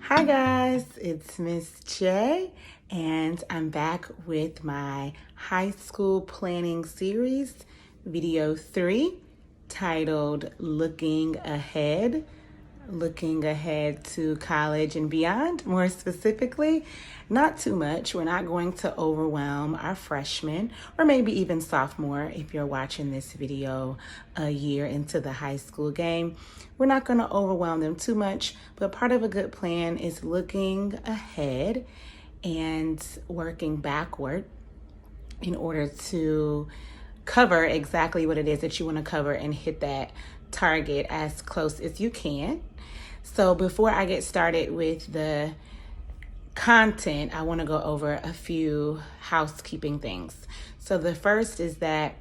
Hi guys, it's Miss J and I'm back with my high school planning series, video 3, titled Looking Ahead to college and beyond. More specifically, not too much. We're not going to overwhelm our freshmen or maybe even sophomore if you're watching this video a year into the high school game. We're not going to overwhelm them too much, but part of a good plan is looking ahead and working backward in order to cover exactly what it is that you want to cover and hit that target as close as you can. So before I get started with the content, I want to go over a few housekeeping things. So the first is that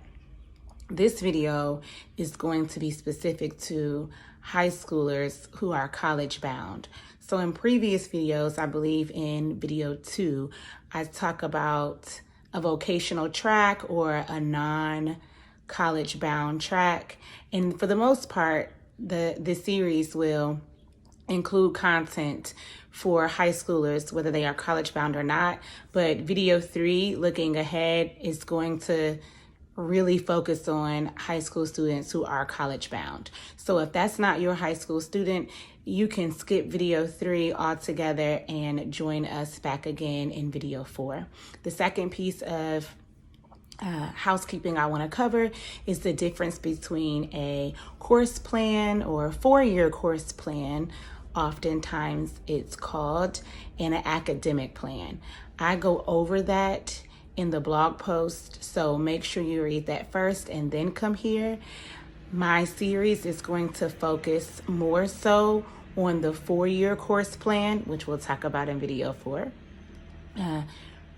this video is going to be specific to high schoolers who are college bound. So in previous videos, I believe in video 2, I talk about a vocational track or a non-college bound track. And for the most part, the series will include content for high schoolers, whether they are college bound or not. But video 3, looking ahead, is going to really focus on high school students who are college bound. So if that's not your high school student, you can skip video 3 altogether and join us back again in video 4. The second piece of housekeeping I want to cover is the difference between a course plan or 4-year course plan, oftentimes it's called, and an academic plan. I go over that in the blog post, so make sure you read that first and then come here. My series is going to focus more so on the 4-year course plan, which we'll talk about in video 4.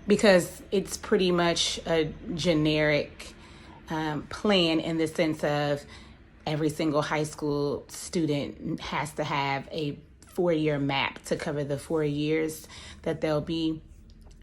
Because it's pretty much a generic plan in the sense of every single high school student has to have a 4-year map to cover the 4 years that they'll be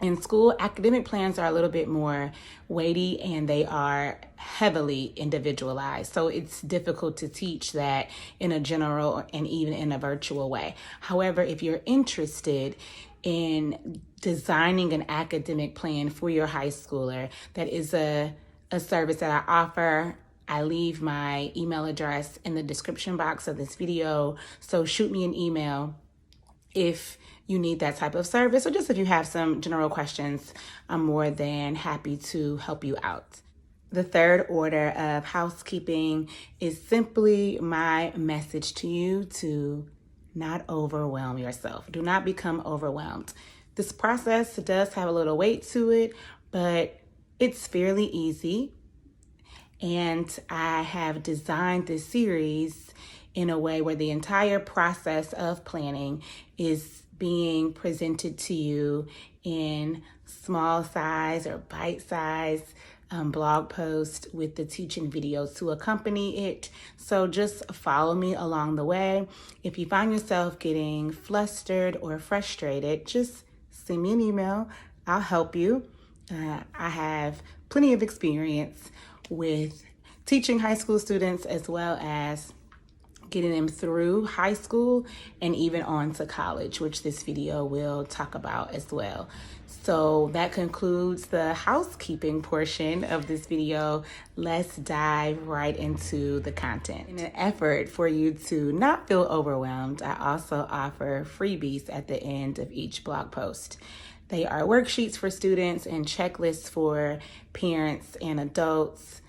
in school. Academic plans are a little bit more weighty and they are heavily individualized. So it's difficult to teach that in a general and even in a virtual way. However, if you're interested in designing an academic plan for your high schooler, that is a service that I offer. I leave my email address in the description box of this video. So shoot me an email if you need that type of service, or just if you have some general questions, I'm more than happy to help you out. The third order of housekeeping is simply my message to you to not overwhelm yourself. Do not become overwhelmed. This process does have a little weight to it, but it's fairly easy. And I have designed this series in a way where the entire process of planning is being presented to you in small size or bite size blog post with the teaching videos to accompany it. So just follow me along the way. If you find yourself getting flustered or frustrated, just send me an email. I'll help you. I have plenty of experience with teaching high school students as well as getting them through high school and even on to college, which this video will talk about as well. So that concludes the housekeeping portion of this video. Let's dive right into the content. In an effort for you to not feel overwhelmed, I also offer freebies at the end of each blog post. They are worksheets for students and checklists for parents and adults.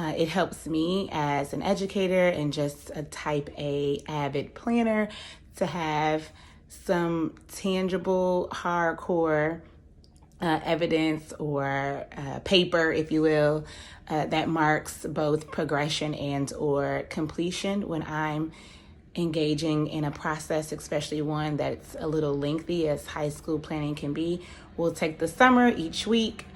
It helps me as an educator and just a type A avid planner to have some tangible, hardcore evidence or paper, if you will, that marks both progression and or completion when I'm engaging in a process, especially one that's a little lengthy as high school planning can be. We'll take the summer each week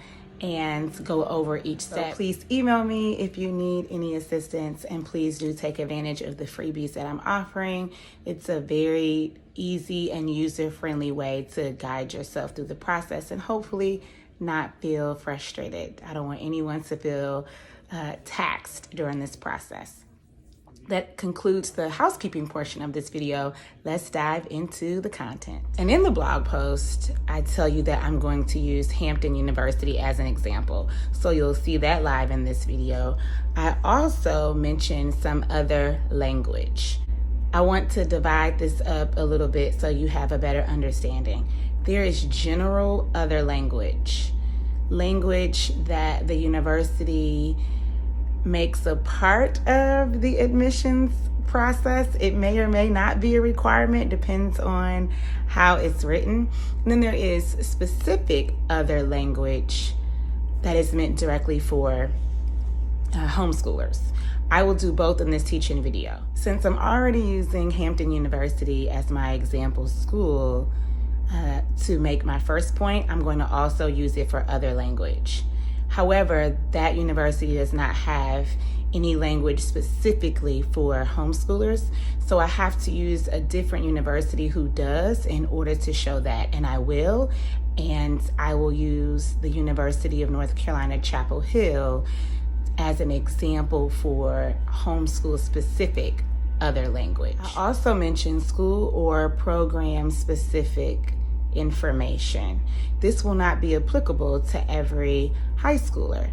and go over each step. So please email me if you need any assistance, and please do take advantage of the freebies that I'm offering. It's a very easy and user-friendly way to guide yourself through the process and hopefully not feel frustrated. I don't want anyone to feel taxed during this process. That concludes the housekeeping portion of this video. Let's dive into the content. And in the blog post, I tell you that I'm going to use Hampton University as an example. So you'll see that live in this video. I also mentioned some other language. I want to divide this up a little bit so you have a better understanding. There is general other language that the university makes a part of the admissions process. It may or may not be a requirement, depends on how it's written. And then there is specific other language that is meant directly for homeschoolers. I will do both in this teaching video. Since I'm already using Hampton University as my example school to make my first point, I'm going to also use it for other language. However, that university does not have any language specifically for homeschoolers, so I have to use a different university who does in order to show that, and I will. And I will use the University of North Carolina, Chapel Hill as an example for homeschool specific other language. I also mentioned school or program specific information. This will not be applicable to every high schooler,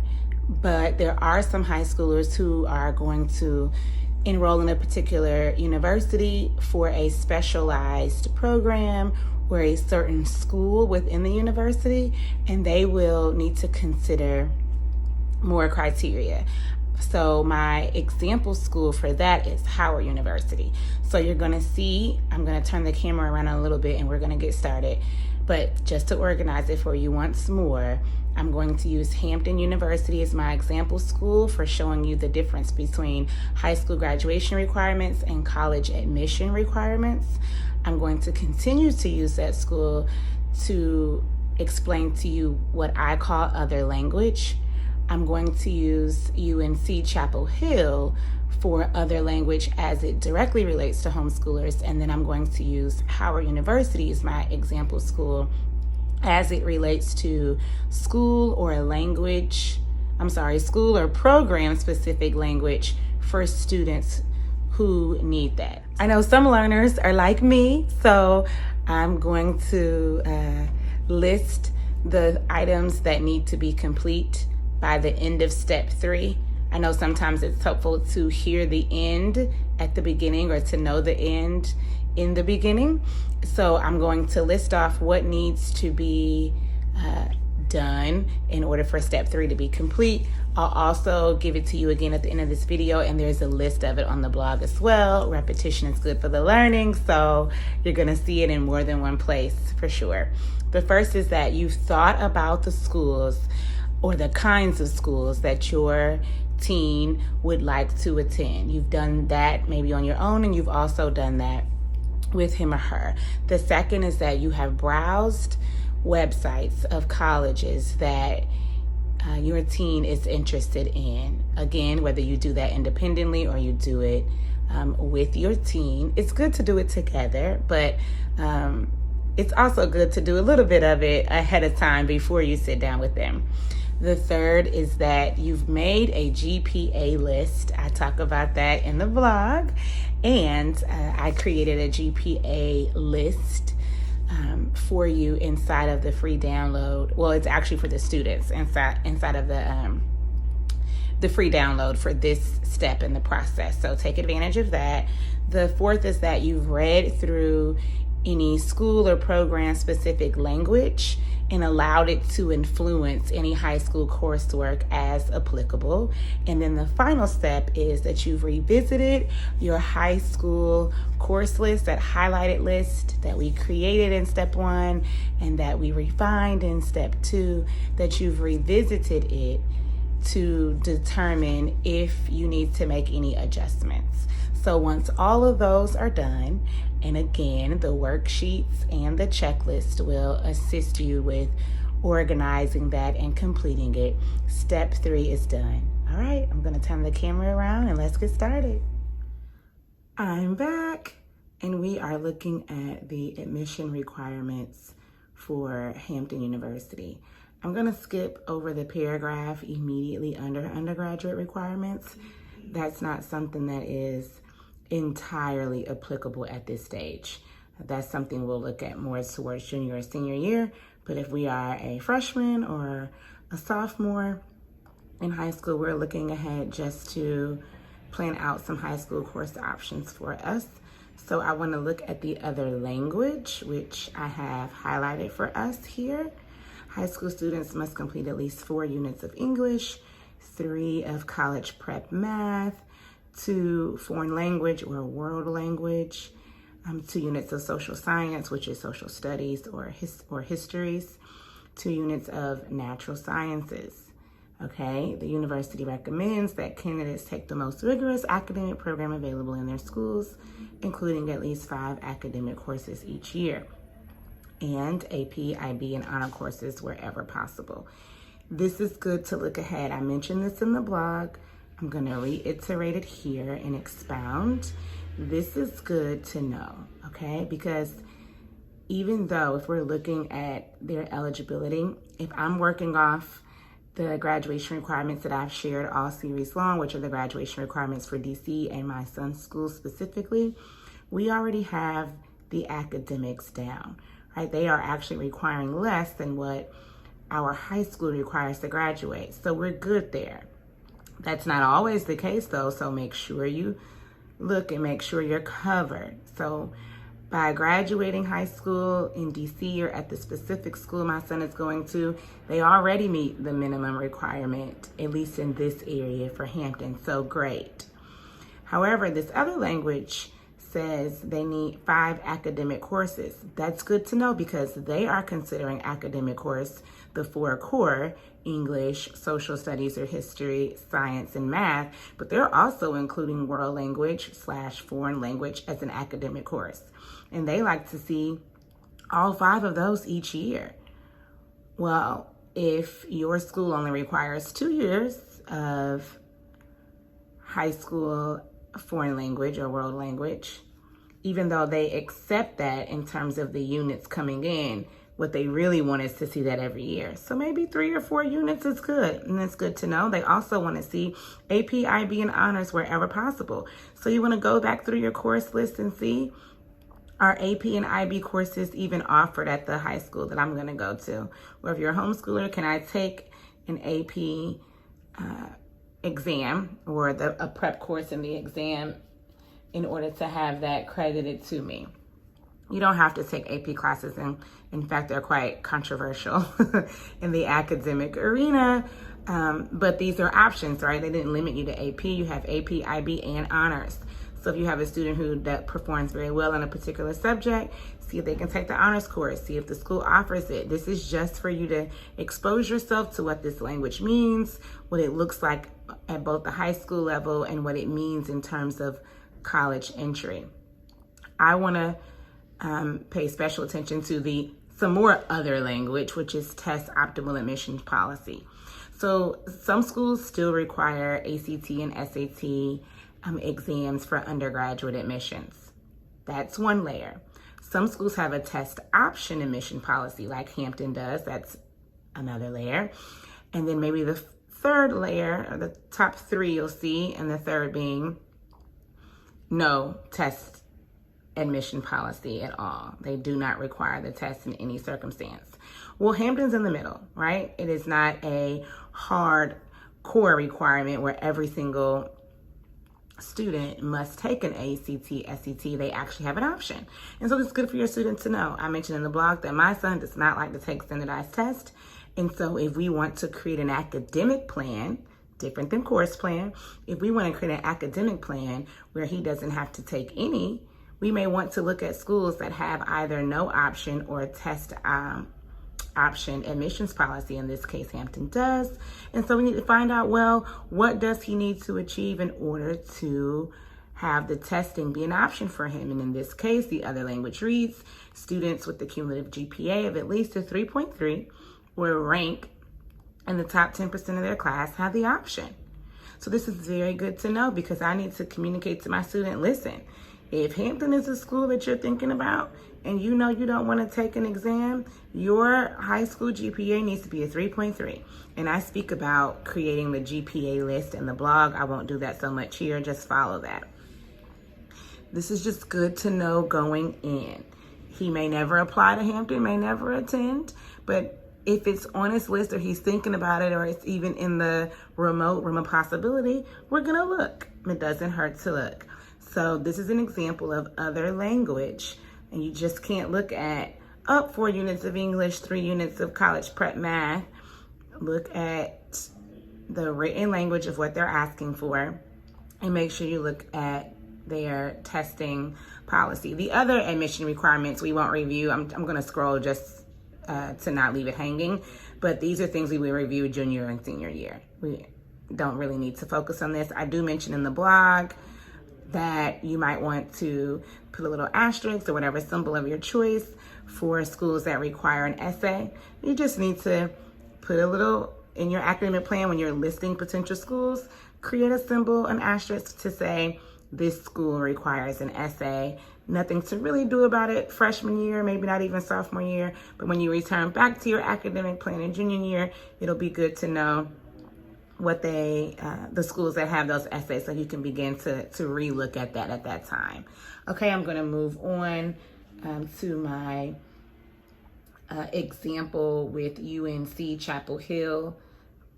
but there are some high schoolers who are going to enroll in a particular university for a specialized program or a certain school within the university, and they will need to consider more criteria. So my example school for that is Howard University. So you're gonna see, I'm gonna turn the camera around a little bit and we're gonna get started. But just to organize it for you once more, I'm going to use Hampton University as my example school for showing you the difference between high school graduation requirements and college admission requirements. I'm going to continue to use that school to explain to you what I call other language. I'm going to use UNC Chapel Hill for other language as it directly relates to homeschoolers, and then I'm going to use Howard University as my example school as it relates to school or program specific language for students who need that. I know some learners are like me, so I'm going to list the items that need to be complete by the end of step 3. I know sometimes it's helpful to hear the end at the beginning or to know the end in the beginning. So I'm going to list off what needs to be done in order for step 3 to be complete. I'll also give it to you again at the end of this video, and there's a list of it on the blog as well. Repetition is good for the learning, so you're gonna see it in more than one place for sure. The first is that you've thought about the schools or the kinds of schools that your teen would like to attend. You've done that maybe on your own, and you've also done that with him or her. The second is that you have browsed websites of colleges that your teen is interested in. Again, whether you do that independently or you do it with your teen, it's good to do it together, but it's also good to do a little bit of it ahead of time before you sit down with them. The third is that you've made a GPA list. I talk about that in the vlog, and I created a GPA list for you inside of the free download. Well, it's actually for the students inside of the free download for this step in the process. So take advantage of that. The fourth is that you've read through any school or program specific language and allowed it to influence any high school coursework as applicable. And then the final step is that you've revisited your high school course list, that highlighted list that we created in step 1 and that we refined in step 2, that you've revisited it to determine if you need to make any adjustments. So once all of those are done, and again, the worksheets and the checklist will assist you with organizing that and completing it, step 3 is done. All right, I'm gonna turn the camera around and let's get started. I'm back, and we are looking at the admission requirements for Hampton University. I'm gonna skip over the paragraph immediately under undergraduate requirements. That's not something that is entirely applicable at this stage. That's something we'll look at more towards junior or senior year. But if we are a freshman or a sophomore in high school, we're looking ahead just to plan out some high school course options for us. So I want to look at the other language, which I have highlighted for us here. High school students must complete at least 4 units of English, 3 of college prep math, 2 foreign language or world language, 2 units of social science, which is social studies or histories, 2 units of natural sciences. Okay, the university recommends that candidates take the most rigorous academic program available in their schools, including at least 5 academic courses each year, and AP, IB, and honor courses wherever possible. This is good to look ahead. I mentioned this in the blog. I'm going to reiterate it here and expound. This is good to know, okay? Because even though if we're looking at their eligibility, if I'm working off the graduation requirements that I've shared all series long, which are the graduation requirements for DC and my son's school specifically, we already have the academics down, right? They are actually requiring less than what our high school requires to graduate. So we're good there. That's not always the case though, so make sure you look and make sure you're covered. So by graduating high school in DC or at the specific school my son is going to, they already meet the minimum requirement, at least in this area for Hampton, so great. However, this other language says they need 5 academic courses. That's good to know because they are considering academic course the 4 core, English, social studies or history, science, and math, but they're also including world language / foreign language as an academic course. And they like to see all 5 of those each year. Well, if your school only requires 2 years of high school foreign language or world language, even though they accept that in terms of the units coming in, what they really want is to see that every year. So maybe 3 or 4 units is good, and it's good to know. They also want to see AP, IB, and honors wherever possible. So you want to go back through your course list and see, are AP and IB courses even offered at the high school that I'm going to go to? Or if you're a homeschooler, can I take an AP exam or a prep course in the exam in order to have that credited to me? You don't have to take AP classes, and in fact, they're quite controversial in the academic arena, but these are options, right? They didn't limit you to AP. You have AP, IB, and honors. So if you have a student that performs very well in a particular subject, see if they can take the honors course, see if the school offers it. This is just for you to expose yourself to what this language means, what it looks like at both the high school level and what it means in terms of college entry. I want to pay special attention to some more other language, which is test optimal admissions policy. So some schools still require ACT and SAT exams for undergraduate admissions. That's one layer. Some schools have a test option admission policy like Hampton does. That's another layer. And then maybe the third layer, or the top 3 you'll see, and the third being no test admission policy at all. They do not require the test in any circumstance. Well, Hampton's in the middle, right? It is not a hard core requirement where every single student must take an ACT, SAT. They actually have an option. And so it's good for your students to know. I mentioned in the blog that my son does not like to take standardized tests. And so if we want to create an academic plan, different than course plan, if we want to create an academic plan where he doesn't have to take any, we may want to look at schools that have either no option or a test option admissions policy. In this case, Hampton does. And so we need to find out, well, what does he need to achieve in order to have the testing be an option for him? And in this case, the other language reads, students with the cumulative GPA of at least a 3.3 or rank in the top 10% of their class have the option. So this is very good to know because I need to communicate to my student, listen, if Hampton is a school that you're thinking about and you know you don't want to take an exam, your high school GPA needs to be a 3.3. And I speak about creating the GPA list in the blog. I won't do that so much here, just follow that. This is just good to know going in. He may never apply to Hampton, may never attend, but if it's on his list or he's thinking about it or it's even in the remote realm of possibility, we're gonna look. It doesn't hurt to look. So this is an example of other language, and you just can't look at 4 units of English, 3 units of college prep math. Look at the written language of what they're asking for, and make sure you look at their testing policy. The other admission requirements we won't review. I'm gonna scroll just to not leave it hanging, but these are things we will review junior and senior year. We don't really need to focus on this. I do mention in the blog that you might want to put a little asterisk or whatever symbol of your choice for schools that require an essay. You just need to put a little in your academic plan when you're listing potential schools, create a symbol, an asterisk to say this school requires an essay. Nothing to really do about it freshman year, maybe not even sophomore year, but when you return back to your academic plan in junior year, it'll be good to know what the schools that have those essays, so you can begin to relook at that at that time. Okay, I'm gonna move on to my example with UNC Chapel Hill,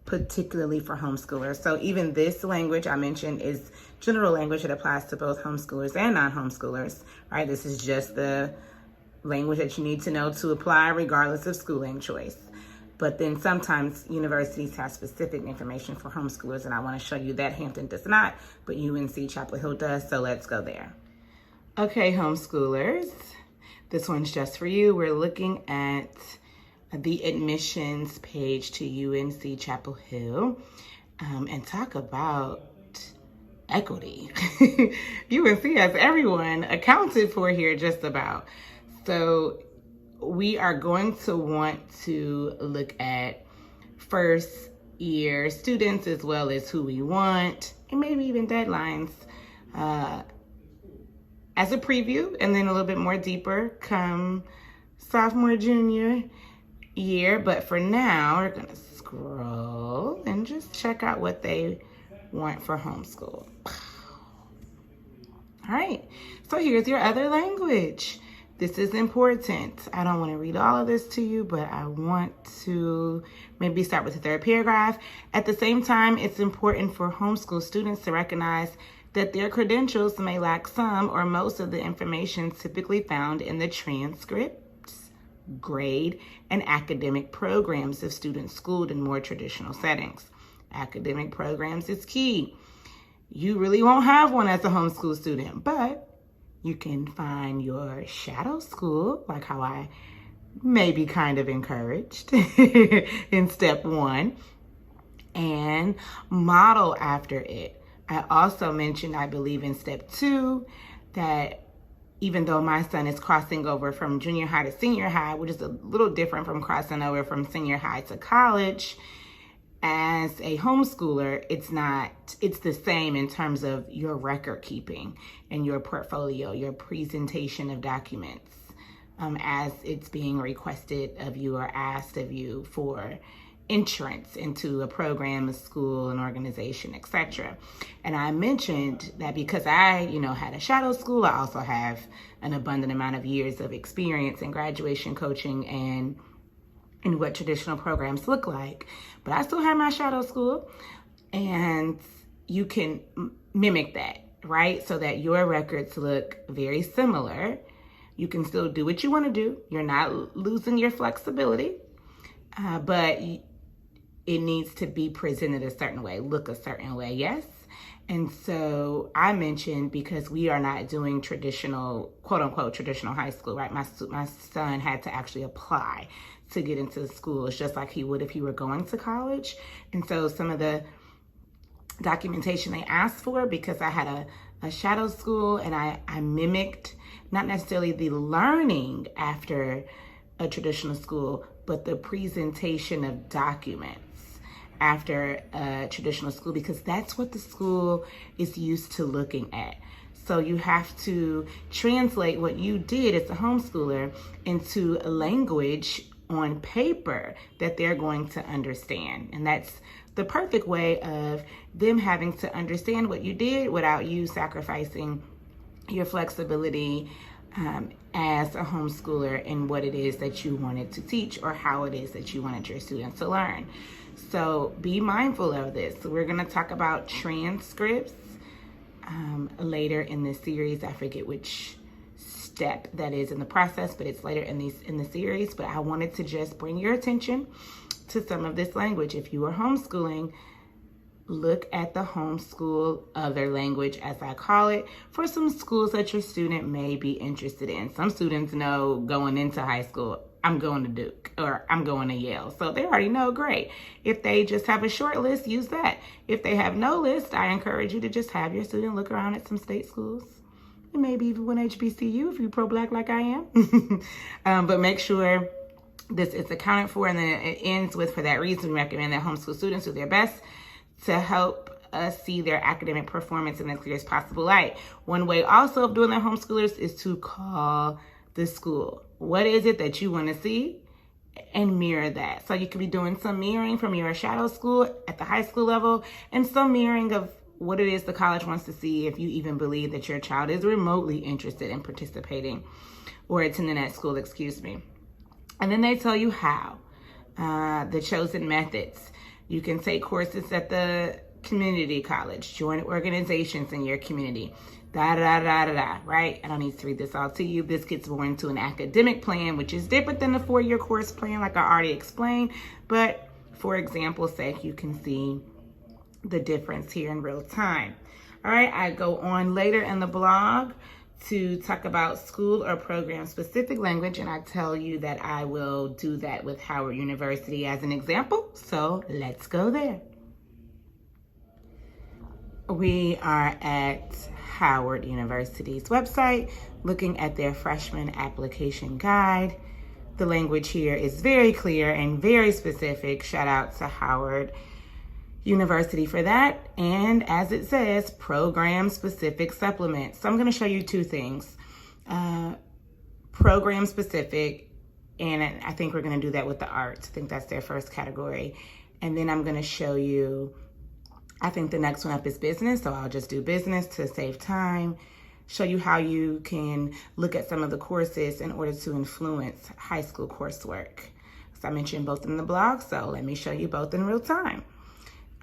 particularly for homeschoolers. So even this language I mentioned is general language that applies to both homeschoolers and non-homeschoolers, right? This is just the language that you need to know to apply regardless of schooling choice. But then sometimes universities have specific information for homeschoolers, and I want to show you that Hampton does not, but UNC Chapel Hill does, so let's go there. Okay, homeschoolers, this one's just for you. We're looking at the admissions page to UNC Chapel Hill, and talk about equity. UNC has everyone accounted for here just about. So we are going to want to look at first year students as well as who we want, and maybe even deadlines as a preview, and then a little bit more deeper come sophomore, junior year. But for now, we're gonna scroll and just check out what they want for homeschool. All right, so here's your other language. This is important. I don't want to read all of this to you, but I want to maybe start with the third paragraph. At the same time, it's important for homeschool students to recognize that their credentials may lack some or most of the information typically found in the transcripts, grade, and academic programs of students schooled in more traditional settings. Academic programs is key. You really won't have one as a homeschool student, but you can find your shadow school, like how I maybe kind of encouraged in step 1, and model after it. I also mentioned, I believe in step 2, that even though my son is crossing over from junior high to senior high, which is a little different from crossing over from senior high to college, as a homeschooler, it's the same in terms of your record keeping and your portfolio, your presentation of documents as it's being requested of you or asked of you for entrance into a program, a school, an organization, etc. And I mentioned that because I, had a shadow school, I also have an abundant amount of years of experience in graduation coaching and what traditional programs look like. But I still have my shadow school, and you can mimic that, right? So that your records look very similar. You can still do what you want to do. You're not losing your flexibility, but it needs to be presented a certain way, look a certain way, yes? And so I mentioned, because we are not doing traditional, quote unquote, traditional high school, right? My son had to actually apply to get into the school. It's just like he would if he were going to college. And so some of the documentation they asked for, because I had a shadow school, and I mimicked not necessarily the learning after a traditional school, but the presentation of documents after a traditional school, because that's what the school is used to looking at. So you have to translate what you did as a homeschooler into a language on paper that they're going to understand. And that's the perfect way of them having to understand what you did without you sacrificing your flexibility as a homeschooler and what it is that you wanted to teach or how it is that you wanted your students to learn. So be mindful of this. So we're going to talk about transcripts later in this series. I forget which step that is in the process, but it's later in the series. But I wanted to just bring your attention to some of this language. If you are homeschooling, look at the homeschool other language, as I call it, for some schools that your student may be interested in. Some students know going into high school, I'm going to Duke or I'm going to Yale. So they already know, great. If they just have a short list, use that. If they have no list, I encourage you to just have your student look around at some state schools. And maybe even one HBCU if you're pro-Black like I am. But make sure this is accounted for. And then it ends with, for that reason, we recommend that homeschool students do their best to help us see their academic performance in the clearest possible light. One way also of doing that, homeschoolers, is to call the school. What is it that you want to see? And mirror that. So you could be doing some mirroring from your shadow school at the high school level and some mirroring of what it is the college wants to see, if you even believe that your child is remotely interested in participating or attending that school, And then they tell you how, the chosen methods. You can take courses at the community college, join organizations in your community, right? I don't need to read this all to you. This gets more into an academic plan, which is different than the 4-year course plan, like I already explained. But for example's sake, you can see the difference here in real time. All right, I go on later in the blog to talk about school or program specific language, and I tell you that I will do that with Howard University as an example. So let's go there. We are at Howard University's website looking at their freshman application guide. The language here is very clear and very specific. Shout out to Howard University for that. And as it says, program specific supplements. So I'm going to show you two things. Program specific, and I think we're going to do that with the arts. I think that's their first category. And then I'm going to show you, I think the next one up is business. So I'll just do business to save time. Show you how you can look at some of the courses in order to influence high school coursework. So I mentioned both in the blog, so let me show you both in real time.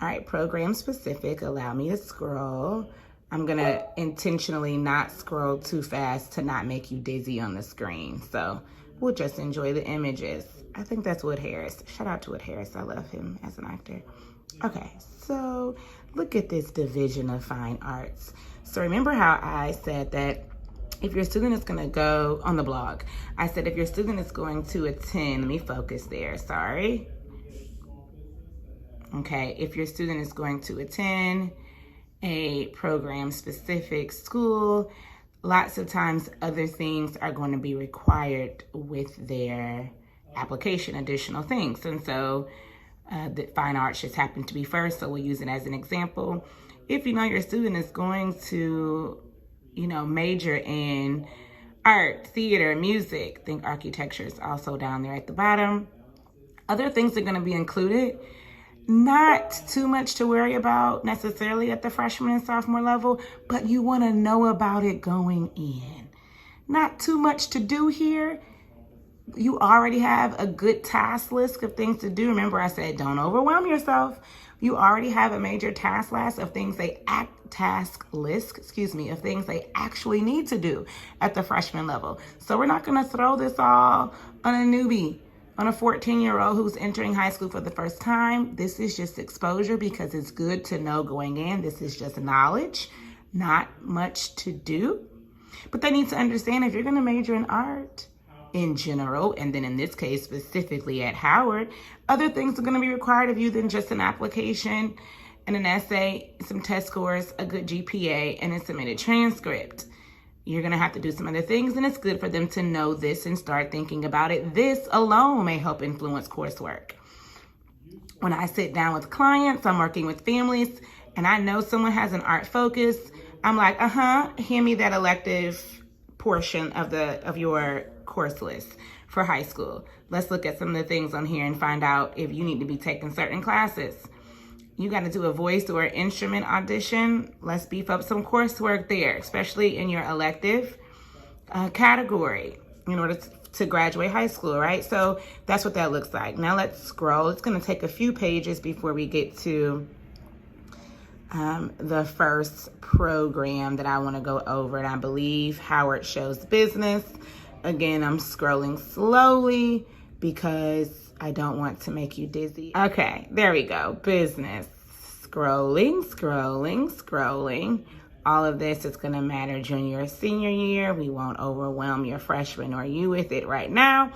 All right, program specific, allow me to scroll. I'm gonna intentionally not scroll too fast to not make you dizzy on the screen. So we'll just enjoy the images. I think that's Wood Harris. Shout out to Wood Harris, I love him as an actor. Okay, so look at this division of fine arts. So remember how I said that if your student is gonna go on the blog, I said if your student is going to attend, let me focus there, sorry. Okay, if your student is going to attend a program-specific school, lots of times other things are going to be required with their application, additional things. And so the fine arts just happen to be first, so we'll use it as an example. If you know your student is going to, major in art, theater, music, think architecture is also down there at the bottom. Other things are going to be included. Not too much to worry about necessarily at the freshman and sophomore level, but you want to know about it going in. Not too much to do here. You already have a good task list of things to do. Remember, I said don't overwhelm yourself. You already have a major task list of things they actually need to do at the freshman level. So we're not going to throw this all on a newbie, on a 14-year-old who's entering high school for the first time. This is just exposure because it's good to know going in. This is just knowledge, not much to do. But they need to understand if you're going to major in art in general, and then in this case specifically at Howard, other things are going to be required of you than just an application and an essay, some test scores, a good GPA, and a submitted transcript. You're going to have to do some other things, and it's good for them to know this and start thinking about it. This alone may help influence coursework. When I sit down with clients, I'm working with families, and I know someone has an art focus. I'm like, hand me that elective portion of your course list for high school. Let's look at some of the things on here and find out if you need to be taking certain classes. you got to do a voice or instrument audition. Let's beef up some coursework there, especially in your elective category in order to graduate high school, right? So that's what that looks like. Now let's scroll. It's going to take a few pages before we get to the first program that I want to go over, and I believe Howard shows business. Again, I'm scrolling slowly because I don't want to make you dizzy. Okay, there we go. Business. Scrolling, scrolling, scrolling. All of this is going to matter junior or senior year. We won't overwhelm your freshman or you with it right now,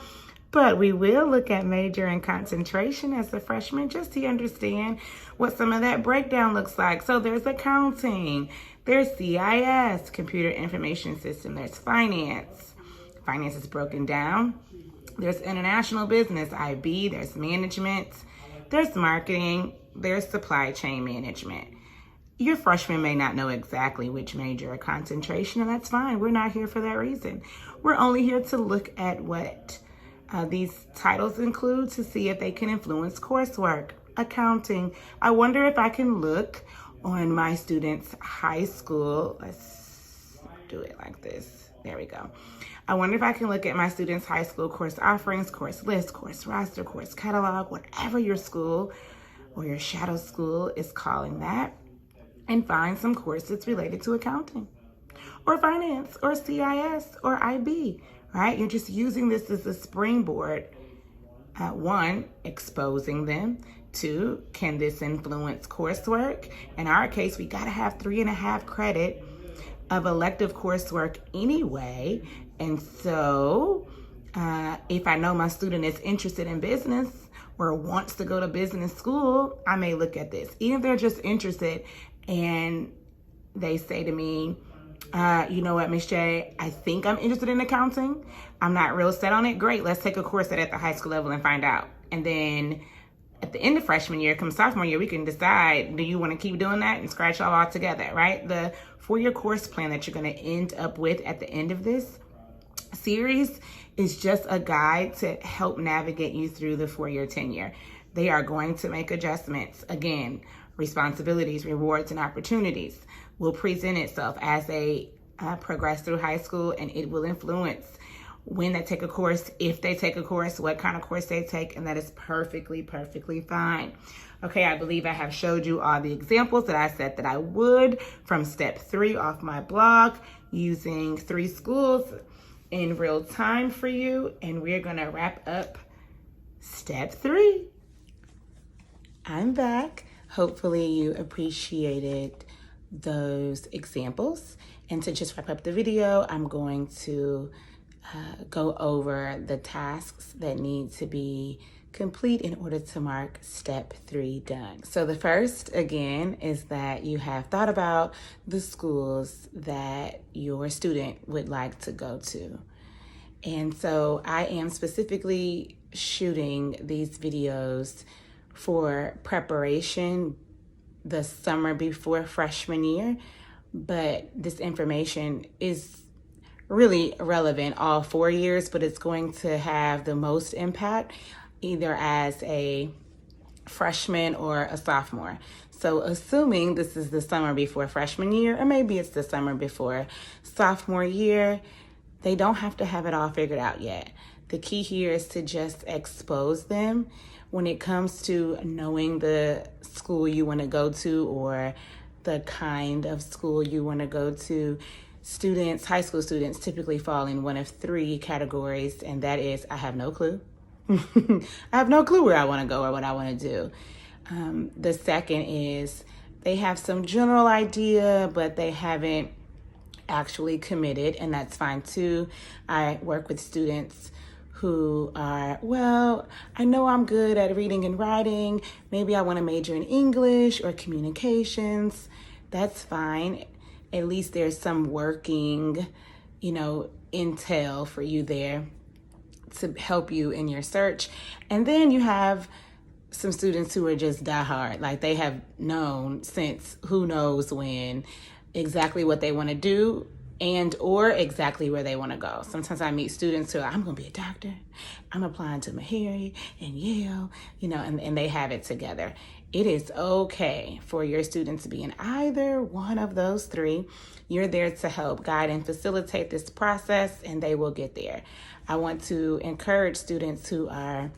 but we will look at major and concentration as a freshman just to understand what some of that breakdown looks like. So there's accounting, there's CIS, computer information system, there's finance. Finance is broken down. There's international business, IB, there's management, there's marketing, there's supply chain management. Your freshman may not know exactly which major or concentration, and that's fine. We're not here for that reason. We're only here to look at what these titles include to see if they can influence coursework. Accounting. I wonder if I can look on my students' high school. Let's do it like this. There we go. I wonder if I can look at my students' high school course offerings, course list, course roster, course catalog, whatever your school or your shadow school is calling that, and find some courses related to accounting or finance or CIS or IB, right? You're just using this as a springboard. One, exposing them. Two, can this influence coursework? In our case, we got to have 3.5 credit of elective coursework anyway. And so if I know my student is interested in business or wants to go to business school, I may look at this. Even if they're just interested and they say to me, you know what, Miss J, I think I'm interested in accounting. I'm not real set on it. Great, let's take a course at the high school level and find out. And then at the end of freshman year, come sophomore year, we can decide, do you want to keep doing that and scratch all together, right? The 4-year course plan that you're going to end up with at the end of this series is just a guide to help navigate you through the 4-year tenure. They are going to make adjustments. Again, responsibilities, rewards, and opportunities will present itself as they progress through high school, and it will influence when they take a course, if they take a course, what kind of course they take, and that is perfectly fine. Okay, I believe I have showed you all the examples that I said that I would from step 3 off my blog using 3 schools in real time for you, and we're gonna wrap up step 3. I'm back. Hopefully you appreciated those examples. And to just wrap up the video, I'm going to go over the tasks that need to be complete in order to mark step 3 done. So the first, again, is that you have thought about the schools that your student would like to go to. And so I am specifically shooting these videos for preparation the summer before freshman year, but this information is really relevant all 4 years, but it's going to have the most impact either as a freshman or a sophomore. So assuming this is the summer before freshman year, or maybe it's the summer before sophomore year, they don't have to have it all figured out yet. The key here is to just expose them when it comes to knowing the school you want to go to or the kind of school you want to go to. Students, high school students, typically fall in one of 3 categories, and that is, I have no clue. I have no clue where I want to go or what I want to do. The second is they have some general idea, but they haven't actually committed, and that's fine too. I work with students who are, well, I know I'm good at reading and writing. Maybe I want to major in English or communications. That's fine. At least there's some working, intel for you there to help you in your search. And then you have some students who are just diehard, like they have known since who knows when exactly what they want to do and or exactly where they want to go. Sometimes I meet students who are, I'm going to be a doctor. I'm applying to Meharry and Yale, and they have it together. It is okay for your students to be in either one of those three. You're there to help guide and facilitate this process, and they will get there. I want to encourage students who are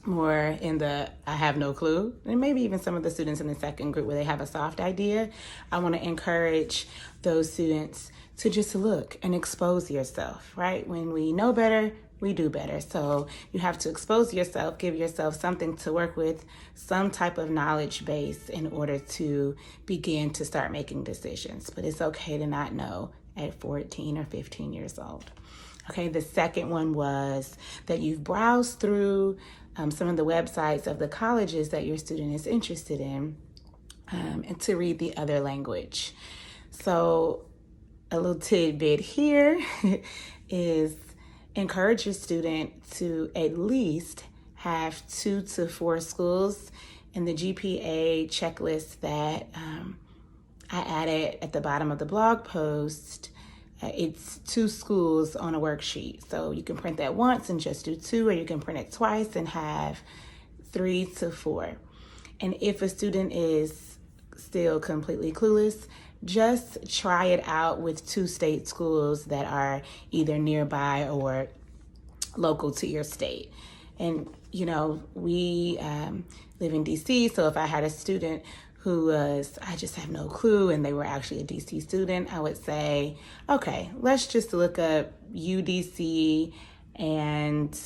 more in the I have no clue, and maybe even some of the students in the second group where they have a soft idea. I want to encourage those students to just look and expose yourself, right? When we know better, we do better. So you have to expose yourself, give yourself something to work with, some type of knowledge base in order to begin to start making decisions. But it's okay to not know at 14 or 15 years old. Okay, the second one was that you've browsed through some of the websites of the colleges that your student is interested in, and to read the other language. So a little tidbit here is encourage your student to at least have 2 to 4 schools in the GPA checklist that I added at the bottom of the blog post. It's 2 schools on a worksheet. So you can print that once and just do 2, or you can print it twice and have 3 to 4. And if a student is still completely clueless, just try it out with 2 state schools that are either nearby or local to your state. And, you know, we live in DC, so if I had a student who was, I just have no clue, and they were actually a DC student, I would say, okay, let's just look up UDC and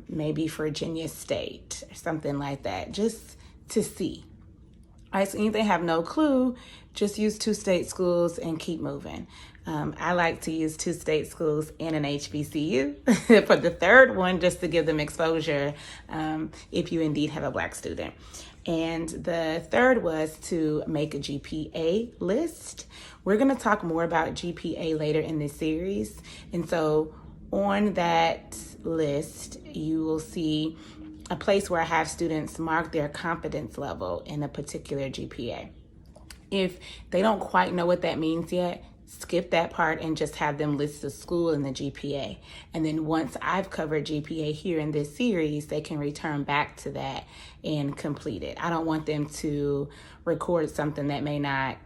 maybe Virginia State or something like that, just to see. All right, so if they have no clue, just use 2 state schools and keep moving. I like to use 2 state schools and an HBCU for the third one, just to give them exposure if you indeed have a Black student. And the third was to make a GPA list. We're going to talk more about GPA later in this series. And so on that list, you will see a place where I have students mark their confidence level in a particular GPA. If they don't quite know what that means yet, skip that part and just have them list the school and the GPA. And then once I've covered GPA here in this series, they can return back to that and complete it. I don't want them to record something that may not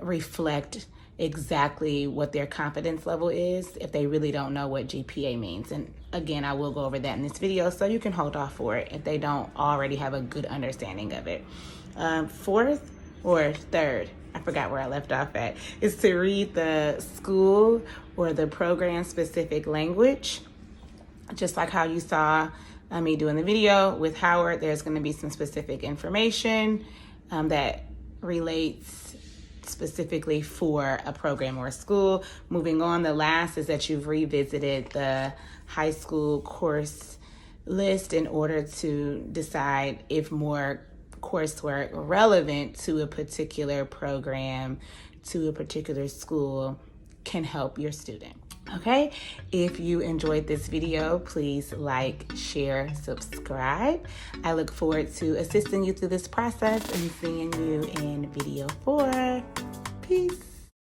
reflect exactly what their confidence level is if they really don't know what GPA means. And again, I will go over that in this video, so you can hold off for it if they don't already have a good understanding of it. Fourth or third, I forgot where I left off at, is to read the school or the program specific language. Just like how you saw me doing the video with Howard, there's going to be some specific information that relates specifically for a program or a school. Moving on, the last is that you've revisited the high school course list in order to decide if more coursework relevant to a particular program, to a particular school, can help your student. Okay, if you enjoyed this video, please like, share, subscribe. I look forward to assisting you through this process and seeing you in video 4. Peace.